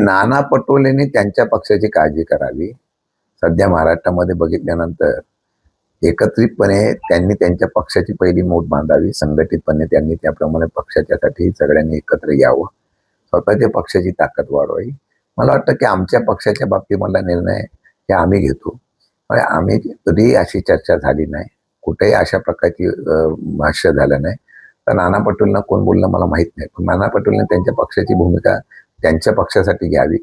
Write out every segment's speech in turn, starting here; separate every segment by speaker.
Speaker 1: नाना पटोलेंनी त्यांच्या पक्षाची काळजी करावी. सध्या महाराष्ट्रामध्ये बघितल्यानंतर एकत्रितपणे त्यांनी त्यांच्या पक्षाची पहिली मूठ बांधावी. संघटितपणे त्यांनी त्याप्रमाणे पक्षाच्यासाठी सगळ्यांनी एकत्र यावं. स्वतःच्या पक्षाची ताकद वाढवावी. मला वाटतं की आमच्या पक्षाच्या बाबतीमधला निर्णय हे आम्ही घेतो. आणि आम्ही कधी अशी चर्चा झाली नाही, कुठेही अशा प्रकारची भाष्य झालं नाही. तर नाना पटोलेंना कोण बोललं मला माहीत नाही, पण नाना पटोलेंनी त्यांच्या पक्षाची भूमिका त्यांच्या पक्षासाठी घ्यावी.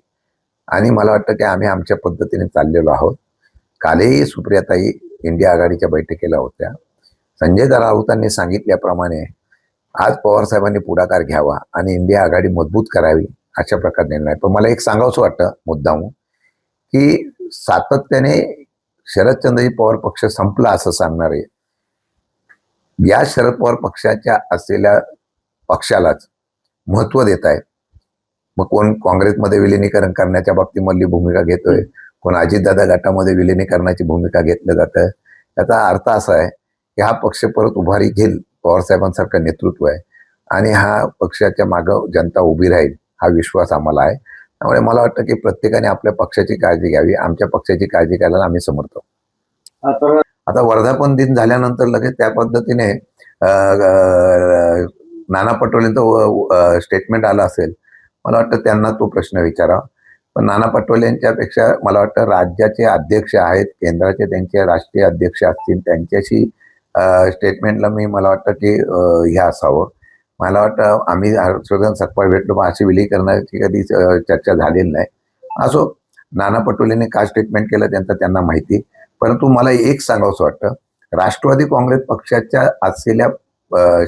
Speaker 1: आणि मला वाटतं की आम्ही आमच्या पद्धतीने चाललेलो आहोत. कालही सुप्रियाताई इंडिया आघाडीच्या बैठकीला होत्या. संजय राऊतांनी सांगितल्याप्रमाणे आज पवारसाहेबांनी पुढाकार घ्यावा आणि इंडिया आघाडी मजबूत करावी, अशा प्रकारे निर्णय. पण मला एक सांगावंसं वाटतं मुद्दामून, की सातत्याने शरदचंद्रजी पवार पक्ष संपला असं सांगणारे या शरद पवार पक्षाच्या असलेल्या पक्षालाच महत्त्व देत आहेत. मग कोण काँग्रेसमध्ये विलिनीकरण करण्याच्या बाबतीमधली भूमिका घेतोय, कोण अजितदादा गटामध्ये विलिनीकरणाची भूमिका घेतलं जातं. याचा अर्थ असा आहे की हा पक्ष परत उभारी घेईल, पवारसाहेबांसारखं नेतृत्व आहे आणि हा पक्षाच्या मागं जनता उभी राहील, हा विश्वास आम्हाला आहे. त्यामुळे मला वाटतं की प्रत्येकाने आपल्या पक्षाची काळजी घ्यावी. आमच्या पक्षाची काळजी करायला आम्ही समर्थ आहोत. आता वर्धापन दिन झाल्यानंतर लगेच त्या पद्धतीने नाना पटोलेंचं स्टेटमेंट आलं असेल. मला वाटतं त्यांना तो प्रश्न विचारावा. पण नाना पटोलेंच्यापेक्षा मला वाटतं राज्याचे अध्यक्ष आहेत, केंद्राचे त्यांचे राष्ट्रीय अध्यक्ष असतील, त्यांच्याशी स्टेटमेंटला मला वाटतं की हे असावं. मला वाटतं आम्ही हर्षवर्धन सकपाळ भेटलो, पण अशी विलीकरणाची कधी चर्चा झालेली नाही. असो, नाना पटोलेंनी काय स्टेटमेंट केलं त्यांना माहिती. परंतु मला एक सांगावंसं वाटतं, राष्ट्रवादी काँग्रेस पक्षाच्या असलेल्या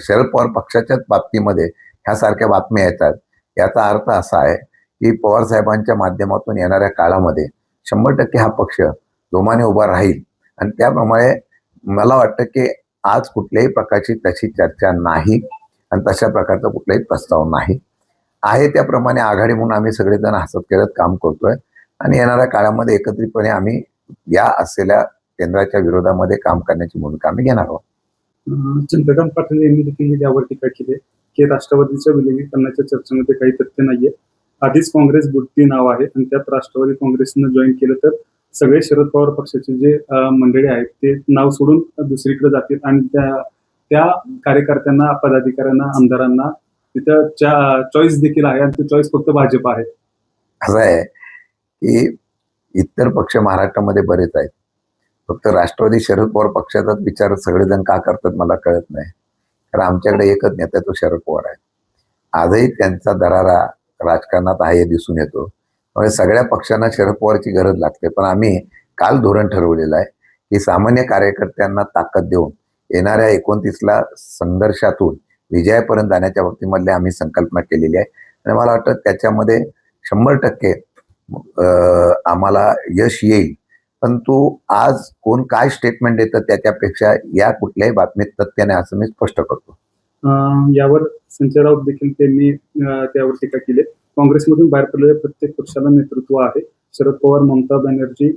Speaker 1: शरद पवार पक्षाच्याच बाबतीमध्ये ह्यासारख्या बातम्या येतात. याचा अर्थ असा आहे की पवार साहेबांच्या माध्यमातून येणाऱ्या काळामध्ये 100% हा पक्ष जोमाने उभा राहील. आणि त्याप्रमाणे मला वाटतं की आज कुठल्याही प्रकारची तशी चर्चा नाही आणि तशा प्रकारचा कुठलाही प्रस्ताव नाही आहे. त्याप्रमाणे आघाडी म्हणून आम्ही सगळेजण हसत खेळत काम करतोय आणि येणाऱ्या काळामध्ये एकत्रितपणे आम्ही या असलेल्या केंद्राच्या विरोधामध्ये काम करण्याची भूमिका आम्ही घेणार आहोत.
Speaker 2: चंद्रकांत पाटील यांनी देखील यावर टीका केली की राष्ट्रवादीच्या विलीनीकरणाच्या चर्चेमध्ये काही तथ्य नाहीये. आधीच काँग्रेस बुडती नाव आहे आणि त्यात राष्ट्रवादी काँग्रेसनं जॉईन केलं तर सगळे शरद पवार पक्षाचे जे मंडळी आहेत ते नाव सोडून दुसरीकडे जातील आणि त्या कार्यकर्त्यांना, पदाधिकाऱ्यांना, आमदारांना तिथं चॉईस देखील आहे आणि ती चॉईस फक्त भाजप आहे.
Speaker 1: असं आहे की इतर पक्ष महाराष्ट्रामध्ये बरेच आहेत, फक्त राष्ट्रवादी शरद पवार पक्षाचाच विचार सगळेजण का करतात मला कळत नाही. कारण आमच्याकडे एकच नेता, तो शरद पवार आहे. आजही त्यांचा दरारा राजकारणात आहे हे दिसून येतो. त्यामुळे सगळ्या पक्षांना शरद पवारची गरज लागते. पण आम्ही काल धोरण ठरवलेलं आहे की सामान्य कार्यकर्त्यांना ताकद देऊन येणाऱ्या 29ला संघर्षातून विजयापर्यंत जाण्याच्या बाबतीमधले आम्ही संकल्पना केलेली आहे. आणि मला वाटतं त्याच्यामध्ये 100% आम्हाला यश येईल. परंतु आज कोण काय स्टेटमेंट देतं त्याच्यापेक्षा या कुठल्याही बातमीत तथ्य नाही, असं मी स्पष्ट करतो.
Speaker 2: यावर संजय राऊत देखील त्यांनी त्यावर टीका केली. काँग्रेसमधून बाहेर पडलेल्या प्रत्येक पक्षाला नेतृत्व आहे. शरद पवार, ममता बॅनर्जी,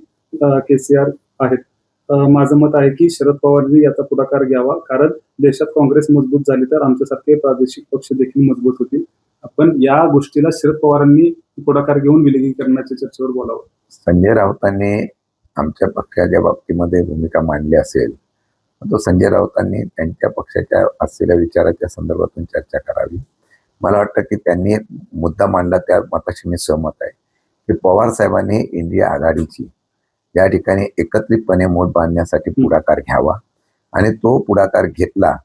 Speaker 2: KCR आहेत. माझं मत आहे की शरद पवारांनी याचा पुढाकार घ्यावा, कारण देशात काँग्रेस मजबूत झाली तर आमच्यासारखे प्रादेशिक पक्ष देखील मजबूत होतील. आपण या गोष्टीला शरद पवारांनी पुढाकार घेऊन विलीनीकरणाच्या चर्चेवर बोलावं.
Speaker 1: संजय राऊतांनी आमच्या पक्षाच्या बाबतीमध्ये भूमिका मांडली असेल, तो संजय राऊतांनी त्यांच्या पक्षाच्या असलेल्या विचाराच्या संदर्भातून चर्चा करावी. मला वाटतं की त्यांनी एक मुद्दा मांडला, त्या मताशी मी सहमत आहे की पवार साहेबांनी इंडिया आघाडीची या ठिकाणी एकत्रितपणे मोठ बांधण्यासाठी पुढाकार घ्यावा आणि तो पुढाकार घेतला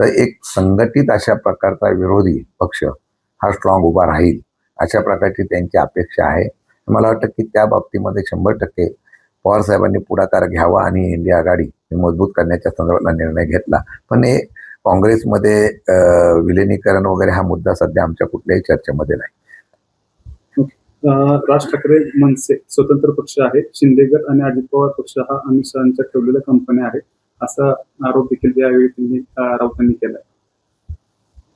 Speaker 1: तर एक संघटित अशा प्रकारचा विरोधी पक्ष हा स्ट्रॉंग उभा राहील, अशा प्रकारची त्यांची अपेक्षा आहे. मला वाटतं की त्या बाबतीमध्ये 100% पवार साहेबांनी पुढाकार घ्यावा आणि इंडिया आघाडी मजबूत करण्याच्या संदर्भातला निर्णय घेतला. पण हे काँग्रेसमध्ये विलिनीकरण वगैरे हा मुद्दा सध्या आमच्या कुठल्याही चर्चेमध्ये नाही.
Speaker 2: राज ठाकरे मनसे स्वतंत्र पक्ष आहे. शिंदेगड आणि अजित पवार पक्ष हा अमित शहांच्या ठेवलेल्या कंपन्या आहेत, असा आरोप देखील यावेळी त्यांनी राऊतांनी केलाय.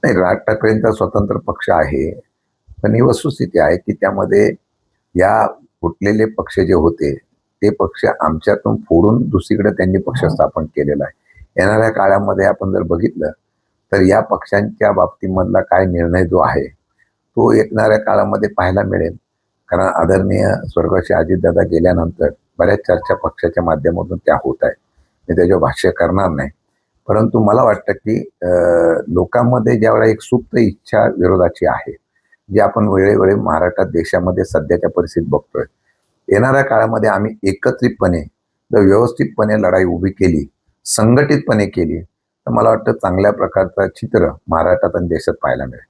Speaker 1: नाही, राज ठाकरेंचा स्वतंत्र पक्ष आहे, पण ही वस्तुस्थिती आहे की त्यामध्ये या फुटलेले पक्ष जे होते ते पक्ष आमच्यातून फोडून दुसरीकडे त्यांनी पक्ष स्थापन केलेला आहे. येणाऱ्या काळामध्ये आपण जर बघितलं तर या पक्षांच्या बाबतीमधला काय निर्णय जो आहे तो येणाऱ्या काळामध्ये पाहायला मिळेल. कारण आदरणीय स्वर्गवासी अजितदादा गेल्यानंतर बऱ्याच चर्चा पक्षाच्या माध्यमातून त्या होत आहेत. मी त्याच्यावर भाष्य करणार नाही. परंतु मला वाटतं की लोकांमध्ये ज्यावेळेला एक सुप्त इच्छा विरोधाची आहे, जी आपण वेळोवेळी महाराष्ट्रात देशामध्ये सध्याच्या परिस्थितीत बघतोय. येणाऱ्या काळामध्ये आम्ही एकत्रितपणे जर व्यवस्थितपणे लढाई उभी केली, संघटितपणे केली, तर मला वाटतं चांगल्या प्रकारचं चित्र महाराष्ट्रात आणि देशात पाहायला मिळेल.